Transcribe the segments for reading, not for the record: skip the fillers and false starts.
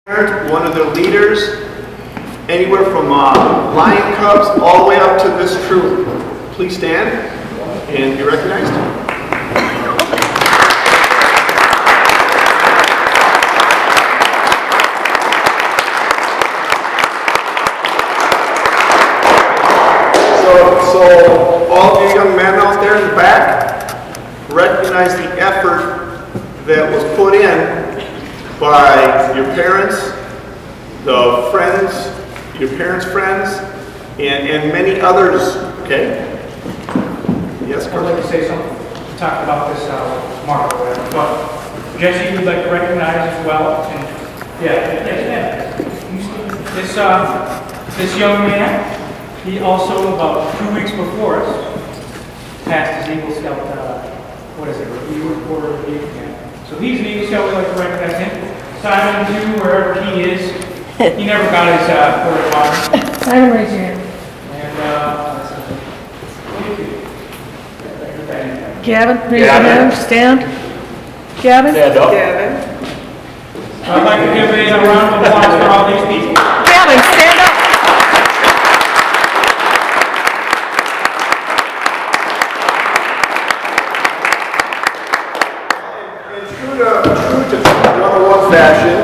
One of the leaders, anywhere from Lion Cubs all the way up to this troop. Please stand and be recognized. So all of you young men out there in the back, recognize the effort that was put in by your parents, the friends, your parents' friends, and many others, okay? Yes, I'd like to say something. We talked about this, Mark, or whatever, but Jesse would like to recognize as well. And this young man, he also, about 2 weeks before us, passed his Eagle Scout, review or review camp. So he's an Eagle Scout, we'd like to recognize him. Simon, too, wherever he is, he never got his Port of Honor. Simon, raise your hand. And, Gavin, raise your hand, stand. Gavin? Stand up. Gavin. I'd like to give a round of applause for all these people. Gavin, stand up. True to 101 fashion,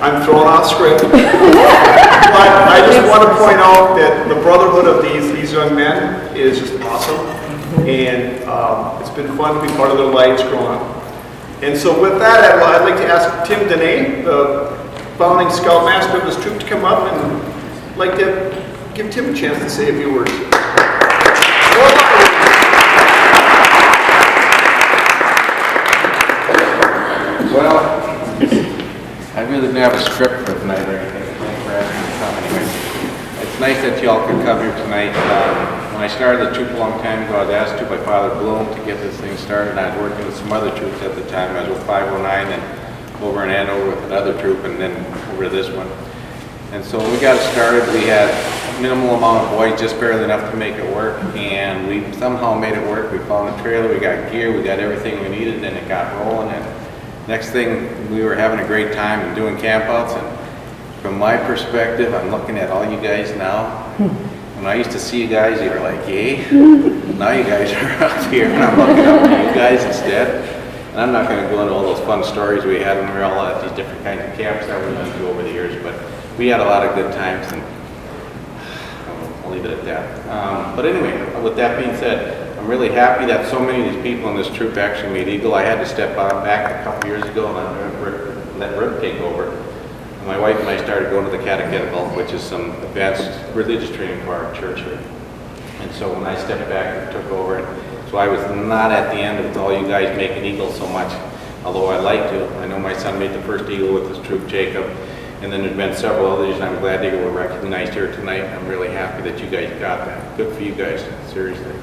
I'm throwing off script. But I just want to point out that the brotherhood of these young men is just awesome. And it's been fun to be part of their lives growing up. And so with that, I'd like to ask Tim Dene, the founding scoutmaster of this troop, to come up, and I'd like to give Tim a chance to say a few words. Well, I really didn't have a script for tonight or anything. Thanks for asking me to come anyway. It's nice that y'all could come here tonight. When I started the troop a long time ago, I was asked to by Father Bloom to get this thing started. I was working with some other troops at the time. I was with 509 and over in Andover with another troop, and then over to this one. And so when we got it started, we had a minimal amount of boys, just barely enough to make it work, and we somehow made it work. We found a trailer, we got gear, we got everything we needed, and it got rolling. And next thing, we were having a great time and doing campouts, and from my perspective, I'm looking at all you guys now. When I used to see you guys, you were like, yay. Now you guys are up here, and I'm looking up to you guys instead. And I'm not going to go into all those fun stories we had when we were all at these different kinds of camps that we went to over the years, but we had a lot of good times, and I'll leave it at that. But anyway, with that being said, I'm really happy that so many of these people in this troop actually made Eagle. I had to step back a couple years ago and let Rip take over. And my wife and I started going to the catechetical, which is some advanced religious training for our church here. And so when I stepped back and took over, so I was not at the end of all you guys making Eagle so much, although I'd like to. I know my son made the first Eagle with his troop, Jacob, and then there's been several others, and I'm glad they were recognized here tonight. I'm really happy that you guys got that. Good for you guys, seriously.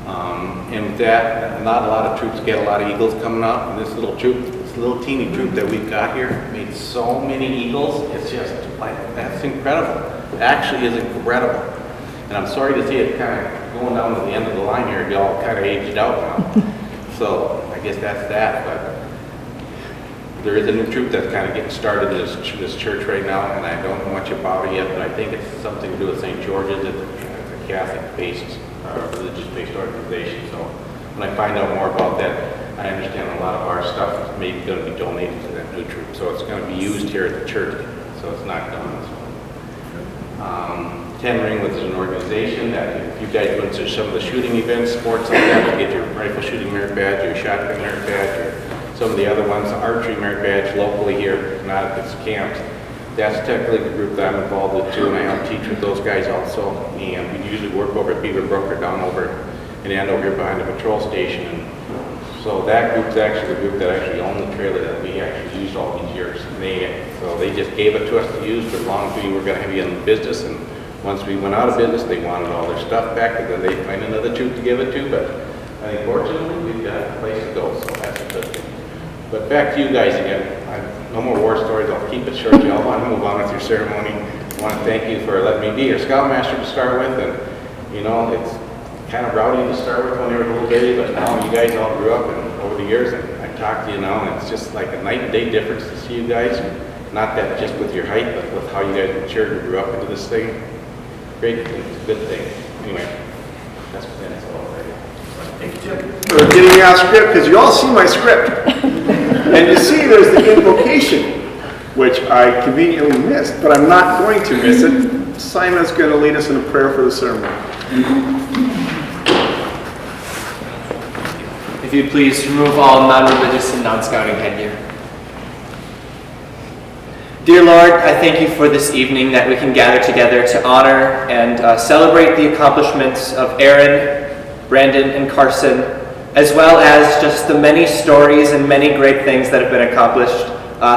And with that, not a lot of troops get a lot of Eagles coming up, and this little troop, this little teeny troop that we've got here made so many Eagles. It's just like, that's incredible. It actually is incredible. And I'm sorry to see it kind of going down to the end of the line here. Y'all kind of aged out now. So I guess that's that. But there is a new troop that's kind of getting started in this church right now, and I don't know much about it yet, but I think it's something to do with St. George's. It's a Catholic-based, religious-based organization. So when I find out more about that, I understand a lot of our stuff is maybe going to be donated to that new troop. So it's going to be used here at the church. So it's not done. Ten Ring was an organization that if you guys went to some of the shooting events, sports like that, you get your rifle shooting merit badge, your shotgun merit badge, or some of the other ones, the archery merit badge locally here, not at this camp. That's technically the group that I'm involved with too, and I help teach with those guys also. And we usually work over at Beaver Brook or down over in Andover here behind the patrol station. And so that group's actually the group that actually owned the trailer that we actually used all these years. So they just gave it to us to use for as long as we were going to be in the business. And once we went out of business, they wanted all their stuff back, and then they find another troop to give it to. But I think fortunately, we've got a place to go, so that's a good thing. But back to you guys again. No more war stories. I'll keep it short. Y'all want to move on with your ceremony. I want to thank you for letting me be your scoutmaster to start with. And, you know, it's kind of rowdy to start with when they were a little baby, but now you guys all grew up and over the years, and I talk to you now, and it's just like a night and day difference to see you guys. not that just with your height, but with how you guys matured and grew up into this thing. Great thing, it's a good thing. Anyway, that's all right. Thank you, Jim. For getting me on script, because you all see my script. And you see there's the invocation, which I conveniently missed, but I'm not going to miss it. Simon's going to lead us in a prayer for the sermon. If you'd please remove all non-religious and non-scouting headgear. Dear Lord, I thank you for this evening that we can gather together to honor and celebrate the accomplishments of Aaron, Brandon, and Carson, as well as just the many stories and many great things that have been accomplished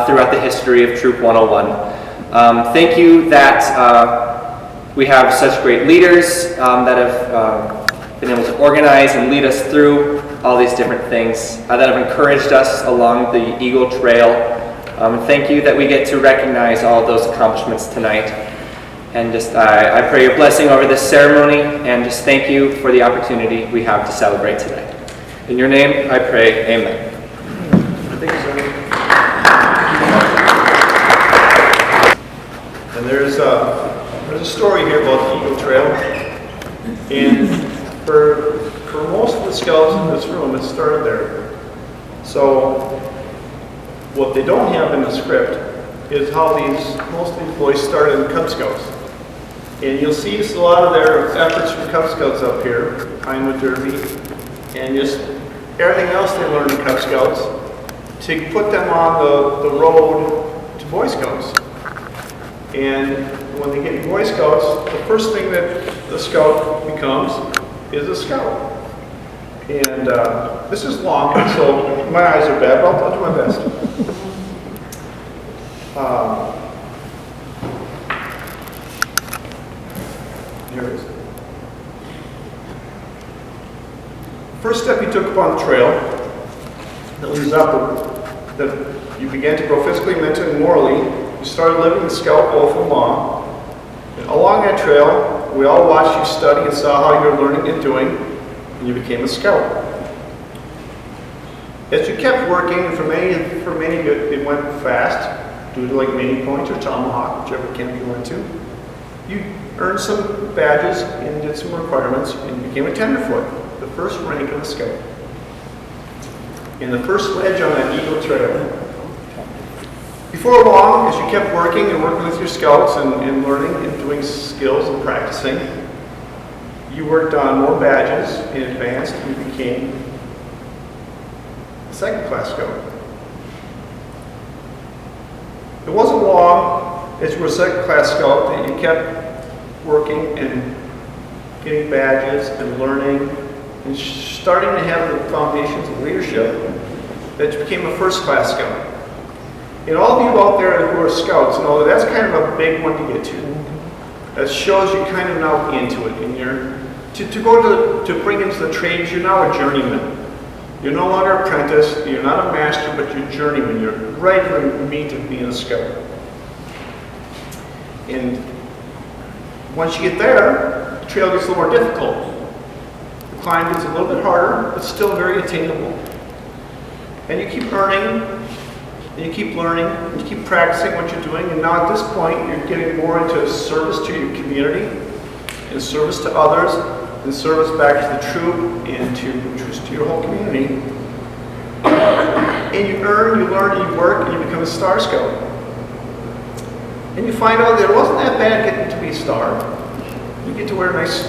throughout the history of Troop 101. Thank you that we have such great leaders that have been able to organize and lead us through all these different things, that have encouraged us along the Eagle Trail. Thank you that we get to recognize all of those accomplishments tonight. And just I pray your blessing over this ceremony, and just thank you for the opportunity we have to celebrate today. In your name, I pray, amen. And there's a story here about the Eagle Trail. And for most of the scouts in this room, it started there. So what they don't have in the script is how most of these boys started in Cub Scouts. And you'll see just a lot of their efforts from Cub Scouts up here, Pinewood Derby, and just everything else they learned in Cub Scouts to put them on the road to Boy Scouts. And when they get to Boy Scouts, the first thing that the scout becomes is a scout. And this is long, so my eyes are bad, but I'll do my best. Here it is. First step you took upon the trail that leads up, that you began to grow physically, mentally, and morally. You started living the scout oath of law. And along that trail, we all watched you study and saw how you were learning and doing, and you became a scout. As you kept working, and for many it went fast, due to like Mini Point or Tomahawk, whichever camp you went to. You earned some badges and did some requirements, and you became a tenderfoot, the first rank of the scout. And the first sledge on that Eagle Trail. Before long, as you kept working and working with your scouts and learning and doing skills and practicing, you worked on more badges and advanced and you became a second class scout. It wasn't long as you were a second class scout that you kept working and getting badges and learning and starting to have the foundations of leadership that you became a first class scout. And all of you out there who are scouts know that's kind of a big one to get to. That shows you kind of now into it. And you're to bring into the trades, you're now a journeyman. You're no longer apprentice, you're not a master, but you're journeyman. You're right in the meat of being a scout. And once you get there, the trail gets a little more difficult. The climb gets a little bit harder, but still very attainable. And you keep earning, and you keep learning, and you keep practicing what you're doing, and now at this point, you're getting more into service to your community, and service to others, and service back to the troop, and to your whole community. And you earn, you learn, and you work, and you become a Star Scout. And you find out that it wasn't that bad getting to be a star. You get to wear a nice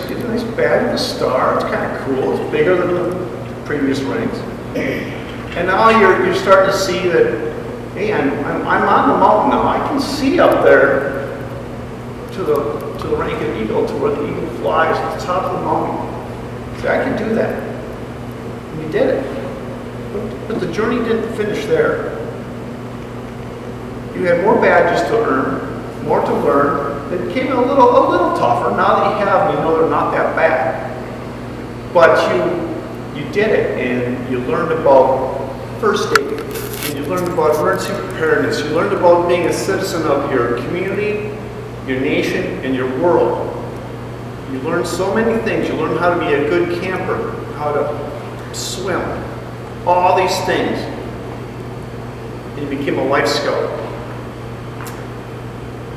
badge with a star. It's kind of cool. It's bigger than the previous ranks. And now you're starting to see that, hey, I'm on the mountain now. I can see up there to the rank of eagle, to where the eagle flies at the top of the mountain. See, I can do that. And you did it. But the journey didn't finish there. You had more badges to earn, more to learn. It became a little tougher. Now that you have them, you know they're not that bad. But you did it, and you learned about first aid, and you learned about emergency preparedness. You learned about being a citizen of your community, your nation, and your world. You learned so many things. You learned how to be a good camper, how to swim, all these things. And you became a life scout.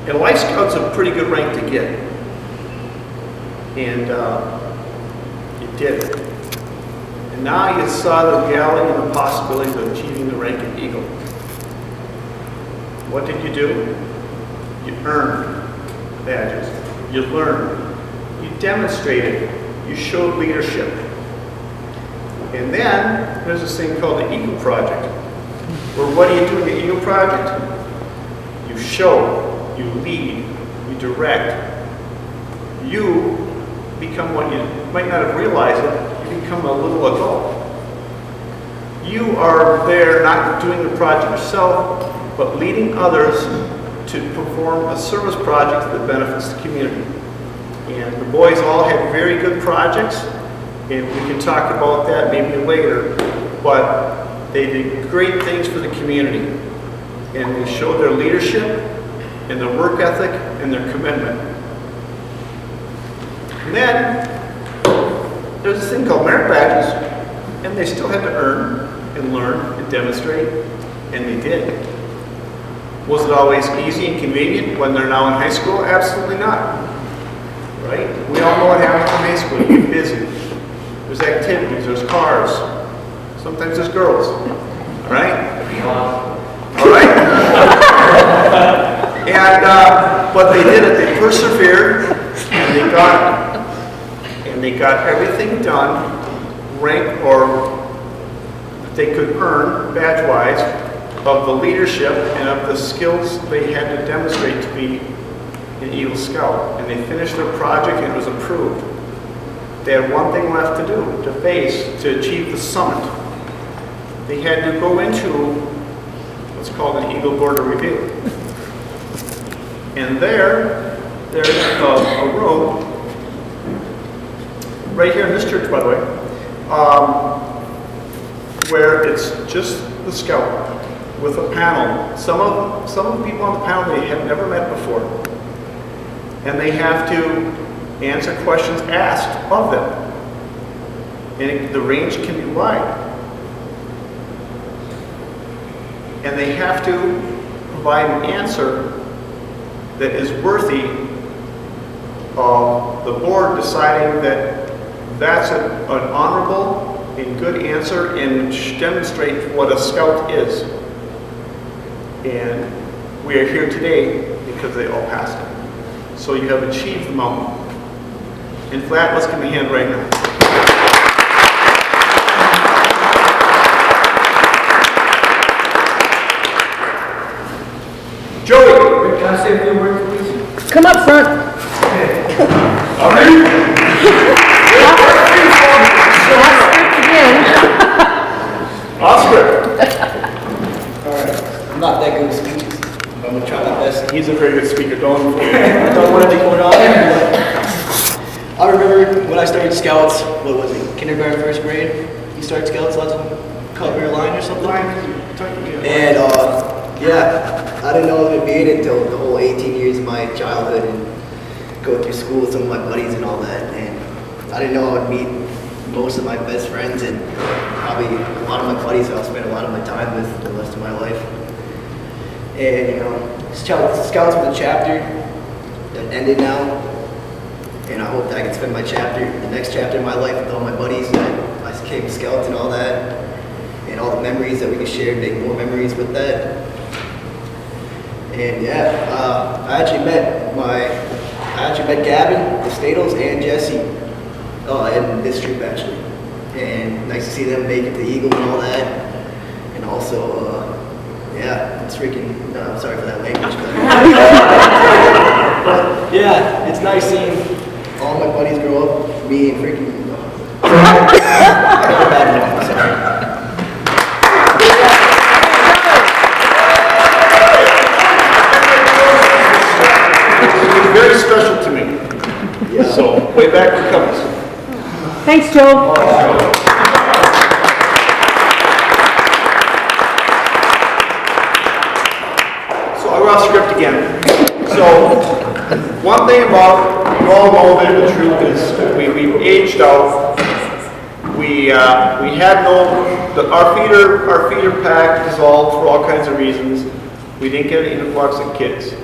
And Life Scout's a pretty good rank to get. And you did it. And now you saw the reality and the possibility of achieving the rank of Eagle. What did you do? You earned badges. You learned. You demonstrated. You showed leadership. And then there's this thing called the Eagle Project. Where what do you do in the Eagle Project? You show, you lead, you direct. You become what you might not have realized it, you become a little adult. You are there not doing the project yourself, but leading others to perform a service project that benefits the community. And the boys all had very good projects, and we can talk about that maybe later, but they did great things for the community. And they showed their leadership and their work ethic and their commitment. And then there's this thing called merit badges, and they still had to earn and learn and demonstrate, and they did. Was it always easy and convenient when they're now in high school? Absolutely not. Right? We all know what happens in high school. You get busy. There's activities, there's cars. Sometimes there's girls. All right? All right? And, but they did it. They persevered, and they got everything done, ranked, or they could earn, badge-wise, of the leadership and of the skills they had to demonstrate to be an Eagle Scout. And they finished their project and it was approved. They had one thing left to do, to face, to achieve the summit. They had to go into what's called an Eagle Border Review. And there's a room, right here in this church, by the way, where it's just the scout with a panel. Some of the people on the panel they have never met before. And they have to answer questions asked of them. And the range can be wide. And they have to provide an answer that is worthy of the board deciding that that's an honorable and good answer and demonstrate what a scout is. And we are here today because they all passed it. So you have achieved the mountain. And Flat, let's give me a hand right now. Joey! Can I say a few words, please? Come up front. All right. Oscar! I'm not that good at speeches. I'm gonna try my best. He's a very good speaker, don't I don't want to be going on there, but I remember when I started Scouts, what was it, kindergarten, first grade? You started Scouts, lots of cover your line or something? And yeah, I didn't know it would be it until the whole 18 years of my childhood and go through school with some of my buddies and all that. And I didn't know I would meet most of my best friends and probably a lot of my buddies I'll spend a lot of my time with the rest of my life. And you know, Scouts was a chapter that ended now, and I hope that I can spend the next chapter of my life with all my buddies that I became Scouts and all that, and all the memories that we can share, make more memories with that. And yeah, I actually met Gavin, the Statos, and Jesse in this trip actually. And nice to see them make it to Eagle and all that. And also, yeah, it's freaking, no, I'm sorry for that language, but yeah, it's nice seeing all my buddies grow up, me and freaking, I'm sorry. It's very special to me. Yeah. So, way back for Cubs. Thanks, Joe. So I lost script again. So one thing about, you all know that the truth is we've aged out. We had our feeder pack dissolved for all kinds of reasons. We didn't get an influx of kids.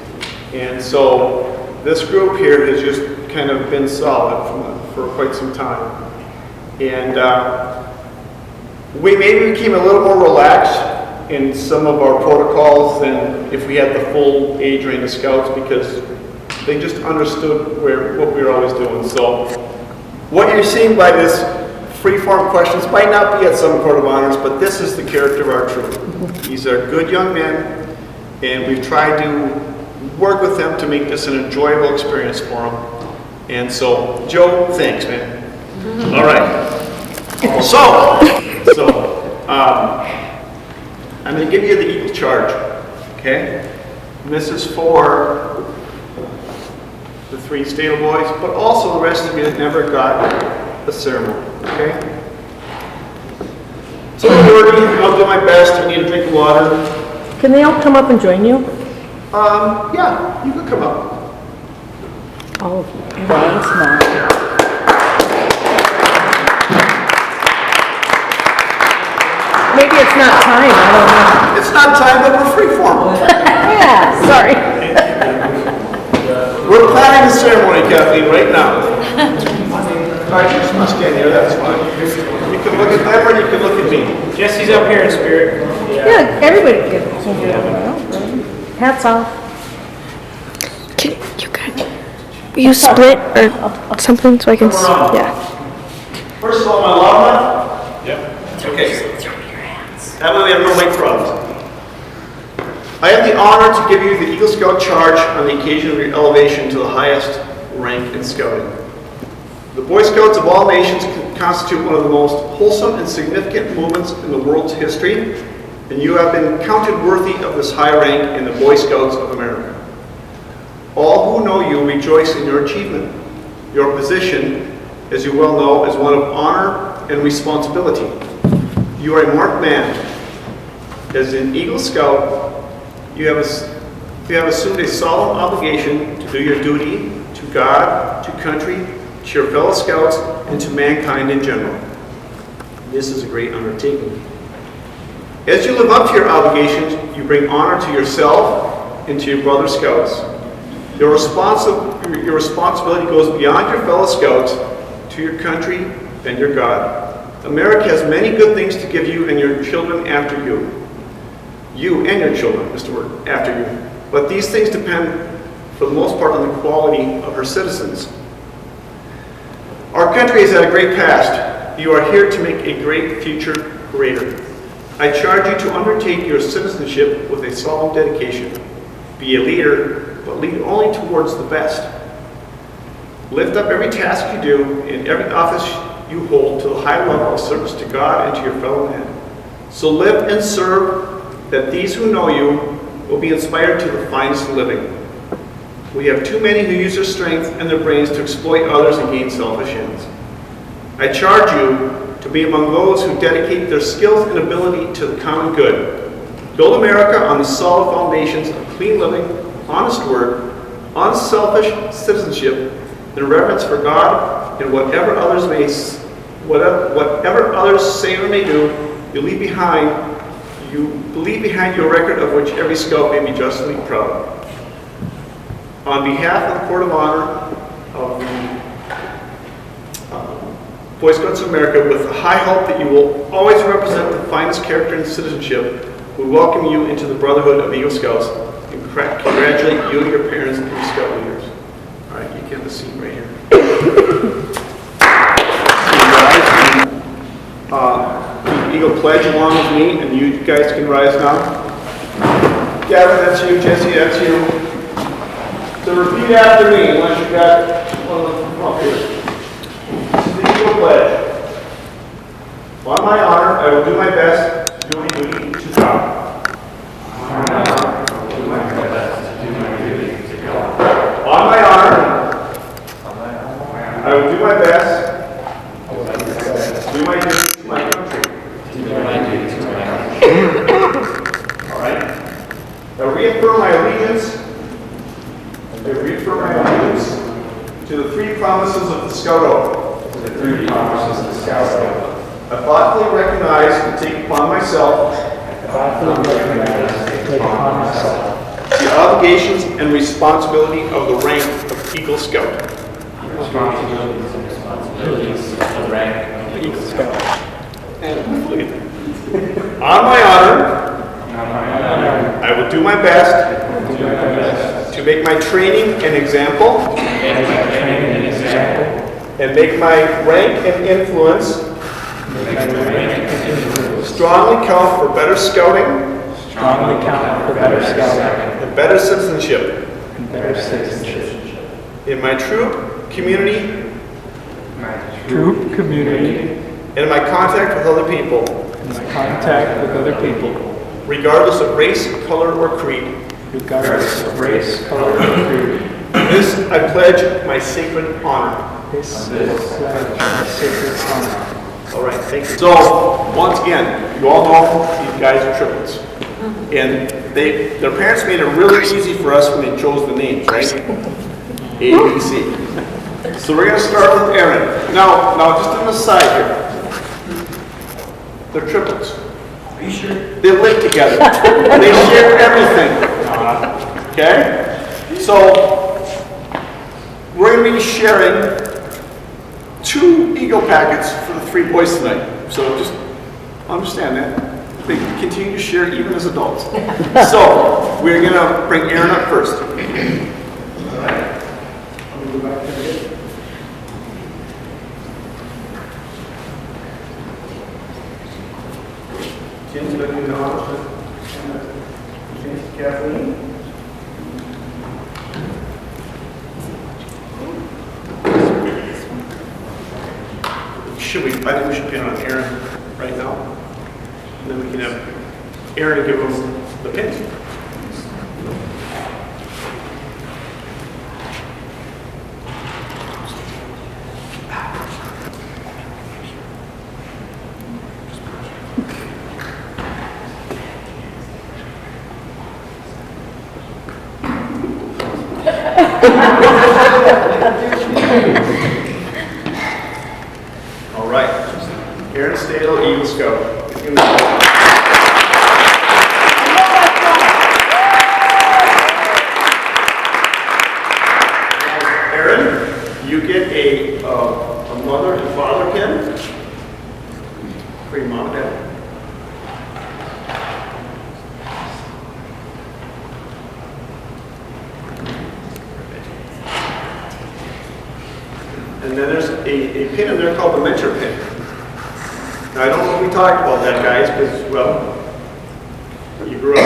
And so this group here has just kind of been solid for quite some time. And we maybe became a little more relaxed in some of our protocols than if we had the full age range of scouts, because they just understood what we were always doing. So what you're seeing by this free-form questions might not be at some court of honors, but this is the character of our troop. These are good young men, and we've tried to work with them to make this an enjoyable experience for them. And so, Joe, thanks, man. All right. So I'm going to give you the equal charge, okay? And this is for the 3 stable boys, but also the rest of you that never got the ceremony, okay? So don't worry, I'll do my best. I need a drink of water. Can they all come up and join you? Yeah, you can come up. All of you. Everyone small. Maybe it's not time, I don't know. It's not time, but we're free-form. Yeah, sorry. We're planning the ceremony, Kathleen, right now. All right, you just must stand here, that's fine. You can look at them or you can look at me. Jesse's up here in spirit. Yeah, everybody can. Hats off. You split or something so I can, yeah. First of all, my lava. Yep. Okay. That way we have no mic problems. I have the honor to give you the Eagle Scout charge on the occasion of your elevation to the highest rank in scouting. The Boy Scouts of all nations constitute one of the most wholesome and significant movements in the world's history, and you have been counted worthy of this high rank in the Boy Scouts of America. All who know you rejoice in your achievement. Your position, as you well know, is one of honor and responsibility. You are a marked man. As an Eagle Scout, you have assumed a solemn obligation to do your duty to God, to country, to your fellow scouts, and to mankind in general. This is a great undertaking. As you live up to your obligations, you bring honor to yourself and to your brother scouts. Your responsibility goes beyond your fellow scouts to your country and your God. America has many good things to give you and your children after you. You and your children, Mr. Word, after you. But these things depend, for the most part, on the quality of her citizens. Our country has had a great past. You are here to make a great future greater. I charge you to undertake your citizenship with a solemn dedication. Be a leader, but lead only towards the best. Lift up every task you do and every office you hold to the high level of service to God and to your fellow men. So live and serve, that these who know you will be inspired to the finest living. We have too many who use their strength and their brains to exploit others and gain selfish ends. I charge you to be among those who dedicate their skills and ability to the common good. Build America on the solid foundations of clean living, honest work, unselfish citizenship, and reverence for God, and whatever others say or may do, you leave behind your record of which every scout may be justly proud. On behalf of the Court of Honor of the Boy Scouts of America, with the high hope that you will always represent the finest character and citizenship, we welcome you into the Brotherhood of Eagle Scouts and congratulate you and your parents and your scout leaders. All right, you get the seat right here. Eagle pledge along with me, and you guys can rise now. Gavin, that's you. Jesse, that's you. So repeat after me, once you got one up here. This is the Eagle pledge. On my honor, I will do my best to do my duty to God. On my honor, I will do my best to do my duty to God. On my honor, I will do my best to do my duty to my country. All right. I reaffirm my allegiance. To the 3 promises of the Scout Oath. I thoughtfully recognize and take upon myself the obligations and and responsibility of the rank of Eagle Scout. responsibilities and responsibilities of the rank of Eagle Scout. And look at that. On my honor, I will do my best to make my training an example and make my rank and influence strongly count for better scouting and better citizenship in my troop, community, and in my contact with other people, regardless of race, color, or creed. This I pledge my sacred honor. All right, thank you. So, once again, you all know these guys are triplets. And their parents made it really easy for us when they chose the names, right? A, B, C. So we're going to start with Aaron. Now, just an aside here. They're triplets. Are you sure? They live together. They share everything. Okay? So, we're going to be sharing 2 Eagle packets for the 3 boys tonight. So just understand that. They continue to share even as adults. So, we're going to bring Aaron up first. All right. I'm going to go back to the Jim's going to do the honors. Kathleen. I think we should pin on Aaron right now. And then we can have Aaron give him the pins. All right. Aaron Stadel, Eagle Scout. Aaron, you get a mother and father pin for your mom and dad. And then there's a pin in there called the mentor pin. Now, I don't know if we talked about that, guys, because, well, you grew up.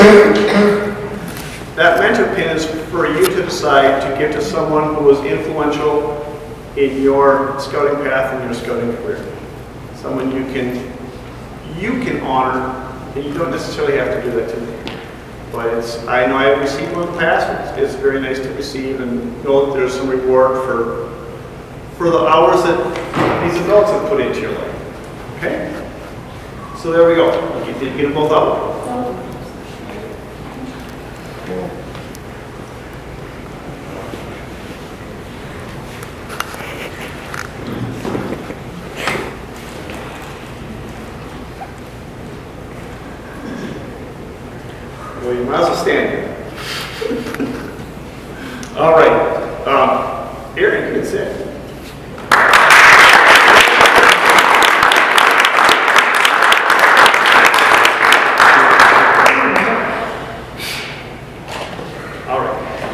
That mentor pin is for you to decide to give to someone who was influential in your scouting path and your scouting career. Someone you can honor, and you don't necessarily have to do that to me. But I know I've received one in the past. It's very nice to receive and know that there's some reward for the hours that these adults have put into your life. Okay? So there we go. You did get them both out. Well, you might as well stand here. All right. Aaron, you can sit.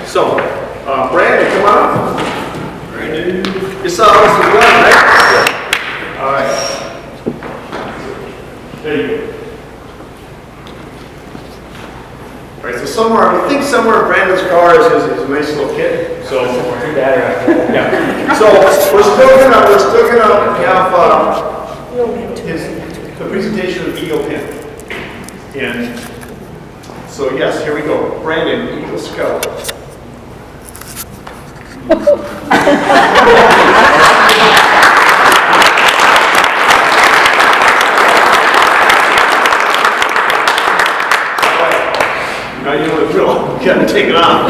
So, Brandon, come on up. Brandon. You saw us as well, right? All right. There you go. All right, so I think somewhere in Brandon's car is a nice little kit. So, yeah. So, we're still gonna have the presentation of Eagle Pin. And so, yes, here we go. Brandon, Eagle Scout. Now you know the drill. You gotta take it off.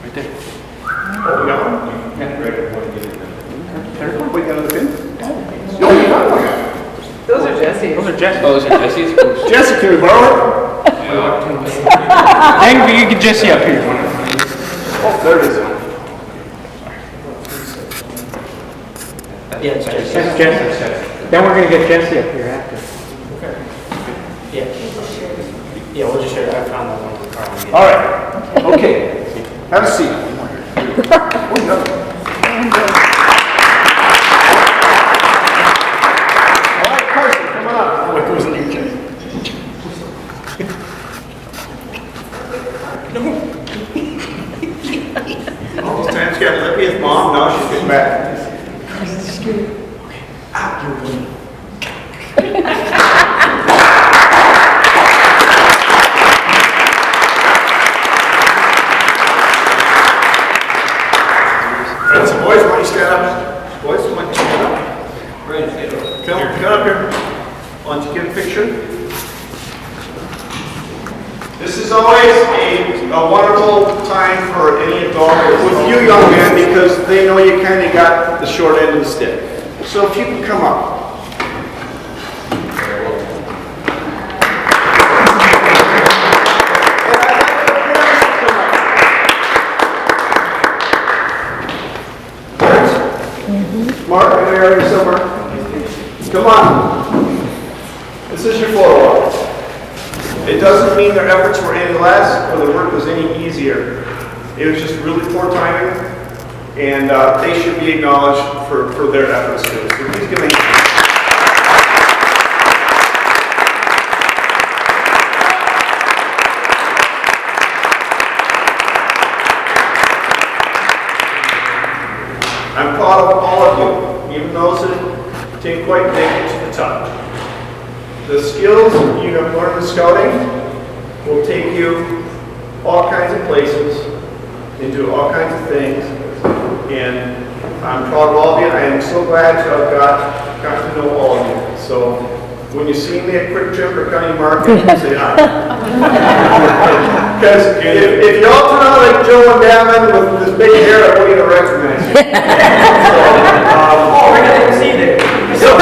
Right there. Oh, we got one? We got another pin? No, we got one. Those are Jesse's. Jesse. Oh, is it Jesse's? Jesse, can we borrow it? Hang, you get Jesse up here. Oh, there it is. Yeah, it's Jesse. That's Jesse. Then we're gonna get Jesse up here after. Yeah, we'll just share. I found that one in the car. All right, okay, have a seat. Oh, no. All right, Carson, come on up. What goes in your chest? All these times, got to let me his mom, now she's getting back. Alright, so boys, why don't you stand up? Boys, why don't you stand up? Right, come up here. Why don't you get a picture? This is always a wonderful time for any adult with you young men because they know you kind of got the short end of the stick. So if you can come up. Mark, I know you're here somewhere. Come on. This is your photo op. It doesn't mean their efforts were any less or the work was any easier. It was just really poor timing, and they should be acknowledged for their efforts too. So please give me. I'm proud of all of you, even those that didn't quite make it to the top. The skills you have learned in scouting will take you all kinds of places and do all kinds of things. And I'm proud of all of you. I am so glad to have got to know all of you. So when you see me at Quick Trip or County Market, say hi. Because if you all turn out like Joe and Gavin with this big hair, I want you to recognize you. Oh, we're going to see it. So,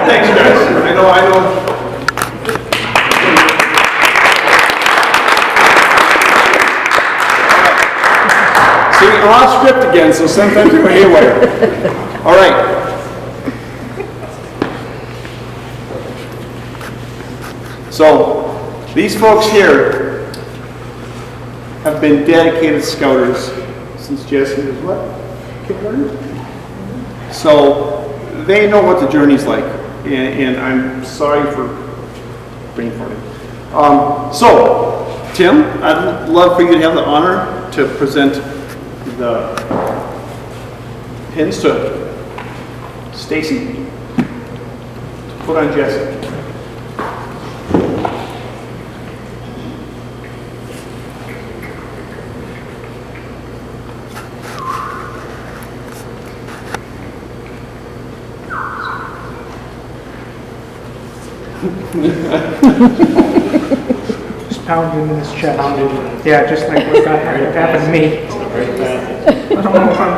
thanks, guys. I know. See, I'm off script again, so sometimes you're haywire. All right. So, these folks here have been dedicated scouters since Jesse was what? Kindergarten? So, they know what the journey's like, and I'm sorry for bringing for it. So, Tim, I'd love for you to have the honor to present the pins to Stacy to put on Jesse. Just pound him in his chest. Yeah, just like what happened to me. I don't know if I'm...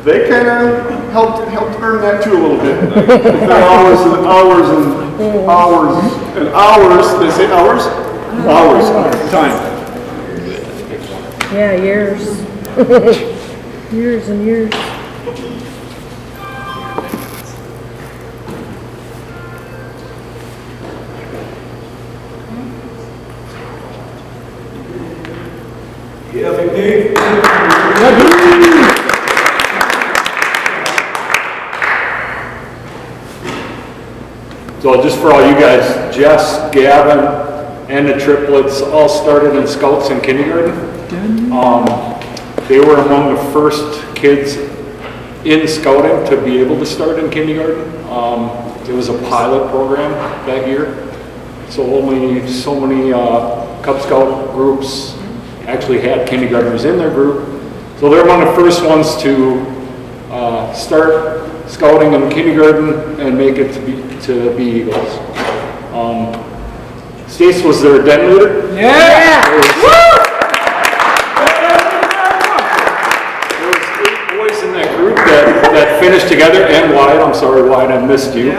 They kind of helped earn that too a little bit. Their hours and hours and hours and hours. They say hours? Hours. Time. Yeah, years. Years and years. Yeah, Big Dave. So just for all you guys, Jess, Gavin, and the triplets all started in Scouts in kindergarten. They were among the first kids in Scouting to be able to start in kindergarten. It was a pilot program that year. So only so many Cub Scout groups actually had kindergartners in their group. So they're among the first ones to start scouting in kindergarten and make it to be Eagles. Stace was their den leader. Yeah! There was 8 boys in that group that finished together, and Wyatt, I'm sorry Wyatt, I missed you.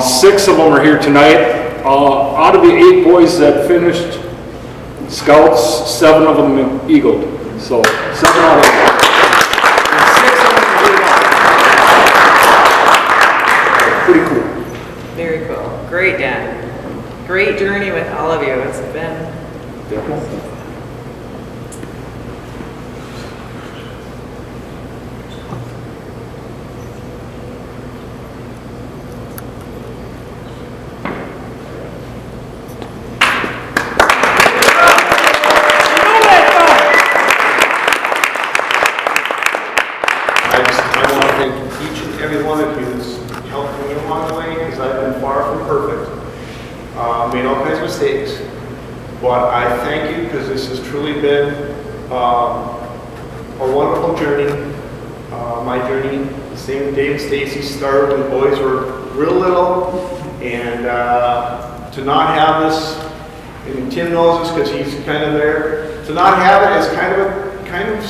6 of them are here tonight. Out of the 8 boys that finished Scouts, 7 of them eagled. So 7 out of 8. And 6 of them are pretty cool. Very cool. Great, Dan. Great journey with all of you. It's been I want to thank each and every one of you that's helped me along the way, because I've been far from perfect. Made all kinds of mistakes. But I thank you because this has truly been a wonderful journey. My journey, the same with Dave and Stacy, started when the boys were real little. And to not have this, and Tim knows this because he's kind of there, to not have it is kind of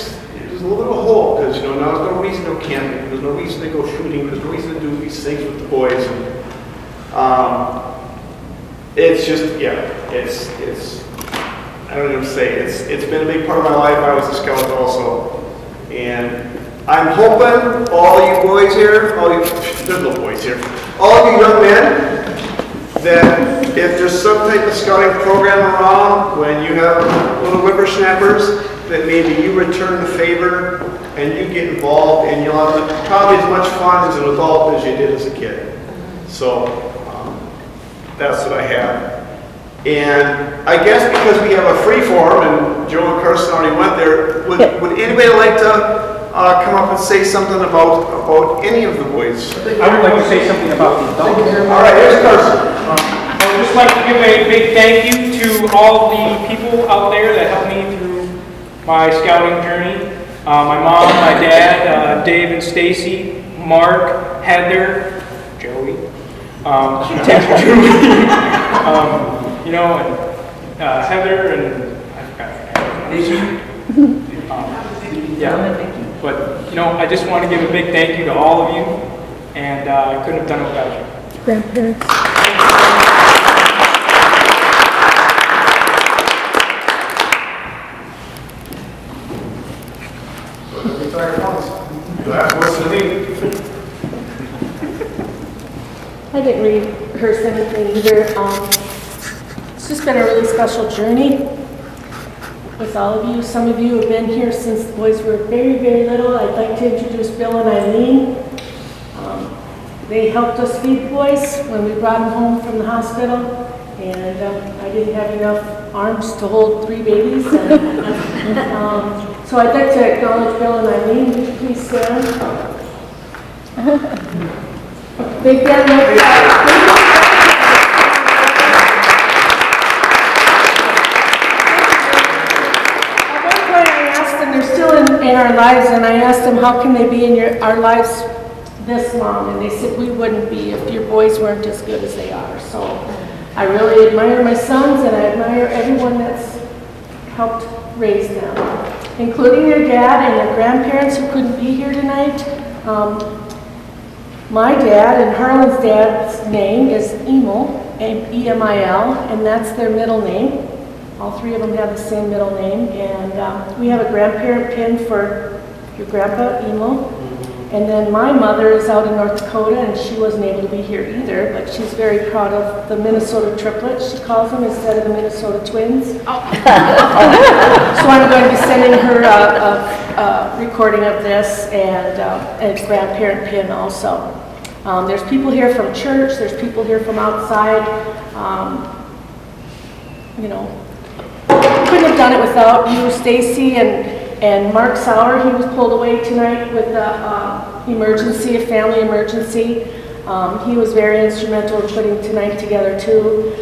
there's a little bit of a hole, because now there's no reason to go camping, there's no reason to go shooting, there's no reason to do these things with the boys. And, it's just, it's I don't even say it's been a big part of my life. I was a scout also, and I'm hoping all you boys here, there's no boys here, all of you young men, that if there's some type of scouting program around when you have little whippersnappers, that maybe you return the favor and you get involved, and you'll have probably as much fun as an adult as you did as a kid. So that's what I have. And I guess because we have a free forum, and Joe and Carson already went there, would anybody like to come up and say something about any of the boys? I would like to say something about the adults. All right, here's Carson. I would just like to give a big thank you to all the people out there that helped me through my scouting journey. My mom, my dad, Dave and Stacy, Mark, Heather, Joey, Julie, and Heather, and I forgot her name. But I just want to give a big thank you to all of you, and I couldn't have done it without you. Grandparents. I didn't rehearse anything either. It's just been a really special journey with all of you. Some of you have been here since the boys were very, very little. I'd like to introduce Bill and Eileen. They helped us feed the boys when we brought them home from the hospital, and I didn't have enough arms to hold 3 babies. So I'd like to acknowledge Bill and Eileen. Would you please stand? They've been with at one point I asked them, they're still in our lives, and I asked them, how can they be in our lives this long? And they said, we wouldn't be if your boys weren't as good as they are. So I really admire my sons, and I admire everyone that's helped raise them, including their dad and their grandparents who couldn't be here tonight. My dad and Harlan's dad's name is Emil, E-M-I-L, and that's their middle name. All 3 of them have the same middle name, and we have a grandparent pin for your grandpa, Emil. And then my mother is out in North Dakota, and she wasn't able to be here either, but she's very proud of the Minnesota triplets, she calls them, instead of the Minnesota twins. So I'm going to be sending her a recording of this and a grandparent pin also. There's people here from church, there's people here from outside. Couldn't have done it without you, Stacy, and Mark Sauer. He was pulled away tonight with a family emergency. He was very instrumental in putting tonight together too.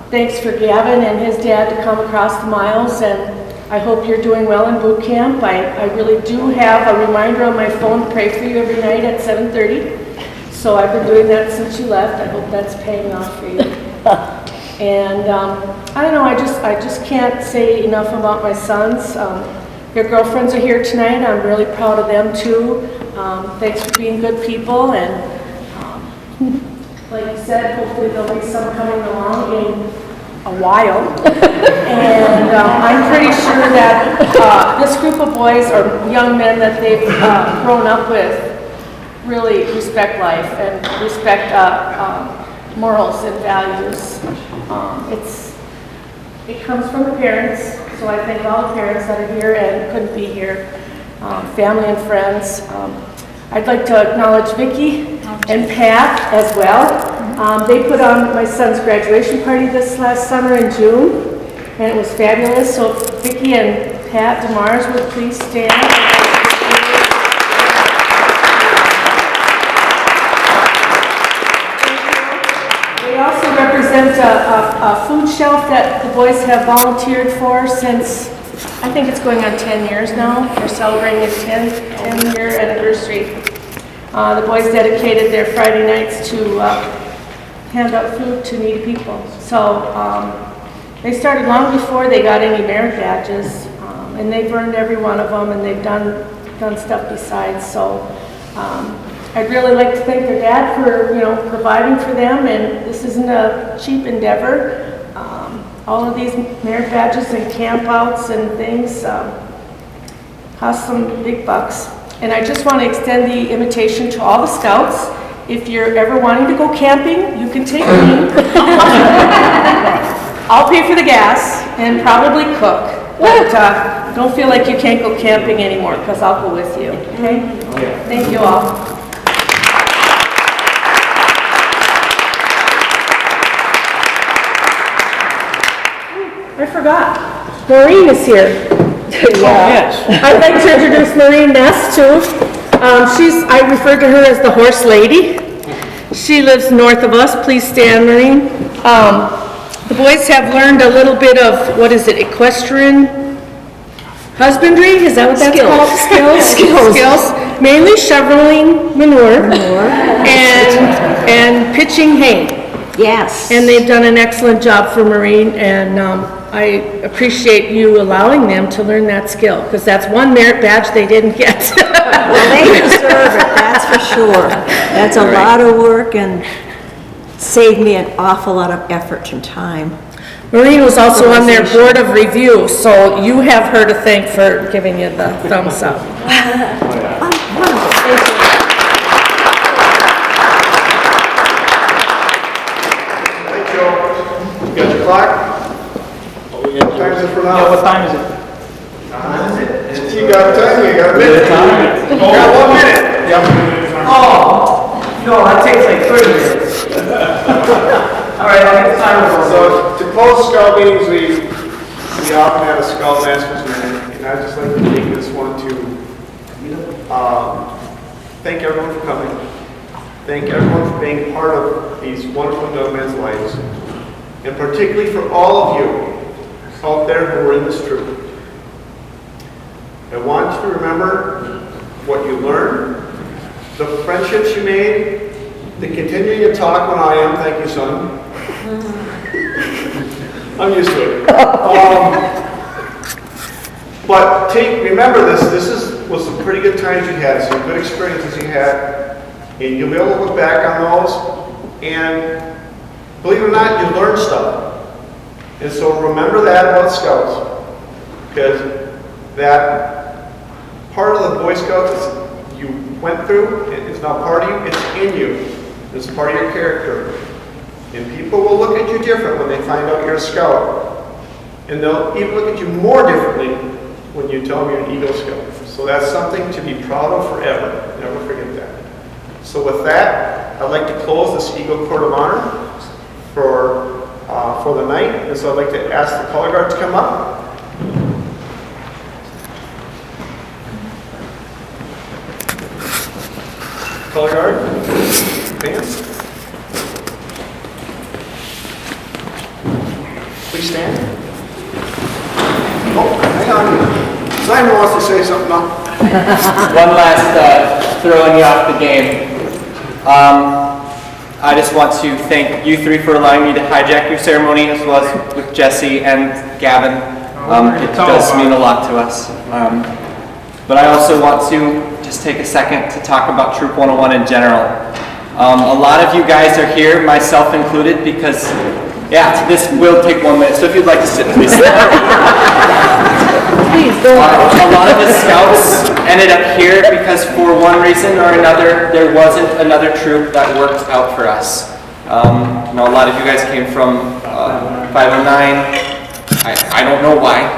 Thanks for Gavin and his dad to come across the miles, and I hope you're doing well in boot camp. I really do have a reminder on my phone to pray for you every night at 7:30. So I've been doing that since you left. I hope that's paying off for you. And I don't know, I just can't say enough about my sons. Your girlfriends are here tonight. I'm really proud of them too. Thanks for being good people. And like you said, hopefully there'll be some coming along in a while. And I'm pretty sure that this group of boys or young men that they've grown up with really respect life and respect morals and values. It comes from the parents, so I thank all the parents that are here and couldn't be here, family and friends. I'd like to acknowledge Vicki and Pat as well. They put on my son's graduation party this last summer in June, and it was fabulous. So Vicki and Pat DeMars would please stand. They also represent a food shelf that the boys have volunteered for since, I think it's going on 10 years now. We're celebrating its 10-year anniversary. The boys dedicated their Friday nights to hand out food to needy people. So they started long before they got any merit badges, and they've earned every one of them, and they've done stuff besides. So I'd really like to thank their dad for providing for them, and this isn't a cheap endeavor. All of these merit badges and campouts and things cost some big bucks. And I just want to extend the invitation to all the scouts. If you're ever wanting to go camping, you can take me. I'll pay for the gas and probably cook. But don't feel like you can't go camping anymore, because I'll go with you. Okay? Thank you all. I forgot. Maureen is here. Yes. I'd like to introduce Maureen Ness too. I refer to her as the horse lady. She lives north of us. Please stand, Maureen. The boys have learned a little bit of, equestrian husbandry? Is that what that's called? Skills. Mainly shoveling manure. And pitching hay. Yes. And they've done an excellent job for Maureen, and I appreciate you allowing them to learn that skill, because that's one merit badge they didn't get. Well, they deserve it, that's for sure. That's a lot of work and saved me an awful lot of effort and time. Maureen was also on their board of review, so you have her to thank for giving you the thumbs up. Wonderful. Thank you. You got your clock? What time is it for now? Yeah, what time is it? You got time? You got a minute? You got 1 minute. Oh, no, that takes like 30 minutes. All right, I'll get the timer. So to close scout meetings, we often have a scout master's minute, and I'd just like to take this one to thank everyone for coming. Thank everyone for being part of these wonderful young men's lives, and particularly for all of you out there who are in this troop. I want you to remember what you learned, the friendships you made, the continuing to talk when I am. Thank you, son. I'm used to it. But remember this was some pretty good times you had, some good experiences you had, and you'll be able to look back on those, and believe it or not, you learned stuff. And so remember that about Scouts, because that part of the Boy Scouts you went through, it's not part of you, it's in you. It's part of your character. And people will look at you different when they find out you're a Scout. And they'll even look at you more differently when you tell them you're an Eagle Scout. So that's something to be proud of forever. Never forget that. So with that, I'd like to close this Eagle Court of Honor for the night. And so I'd like to ask the color guard to come up. Color guard, fans. Please stand. Oh, hang on. Simon wants to say something now. One last throwing you off the game. I just want to thank you three for allowing me to hijack your ceremony, as well as with Jesse and Gavin. It does mean a lot to us. But I also want to just take a second to talk about Troop 101 in general. A lot of you guys are here, myself included, because, yeah, this will take 1 minute, so if you'd like to sit, please. A lot of the scouts ended up here because for one reason or another, there wasn't another troop that worked out for us. A lot of you guys came from 509. I don't know why.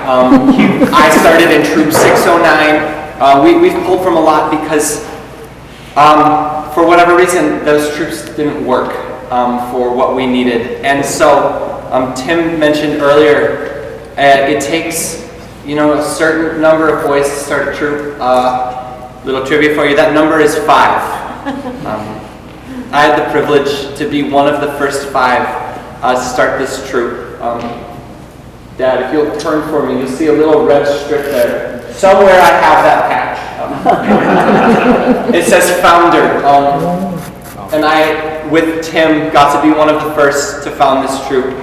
I started in Troop 609. We've pulled from a lot because for whatever reason, those troops didn't work for what we needed. And so Tim mentioned earlier, it takes a certain number of boys to start a troop. Little trivia for you, that number is 5. I had the privilege to be one of the first 5 to start this troop. Dad, if you'll turn for me, you'll see a little red strip there. Somewhere I have that patch. It says founder. And I, with Tim, got to be one of the first to found this troop.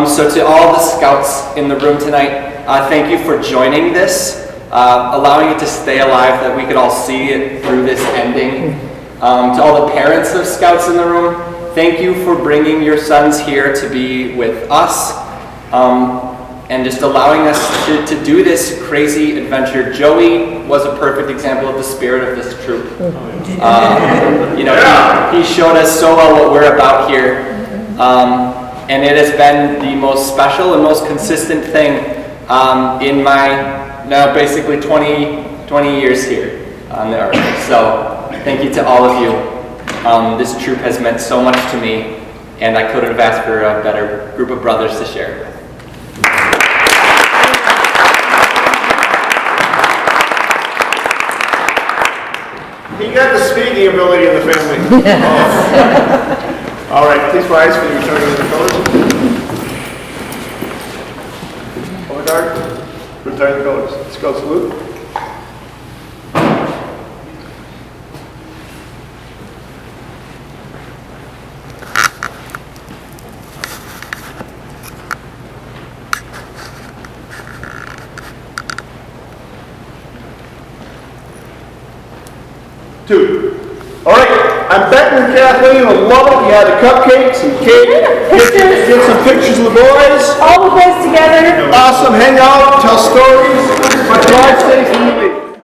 So to all the scouts in the room tonight, thank you for joining this, allowing it to stay alive, that we could all see it through this ending. To all the parents of scouts in the room, thank you for bringing your sons here to be with us, and just allowing us to do this crazy adventure. Joey was a perfect example of the spirit of this troop. He showed us so well what we're about here. And it has been the most special and most consistent thing in my now basically 20 years here on the earth. So thank you to all of you. This troop has meant so much to me, and I couldn't have asked for a better group of brothers to share it with. He got the speaking ability in the family. All right, please rise for the returning of the colors. Over guard, return the colors. Scout salute. Two. All right, I'm Beckman and Kathleen. I love it. You had a cupcake, some cake, get some pictures of the boys. All the boys together. Awesome. Hang out, tell stories. My drive stays in the week.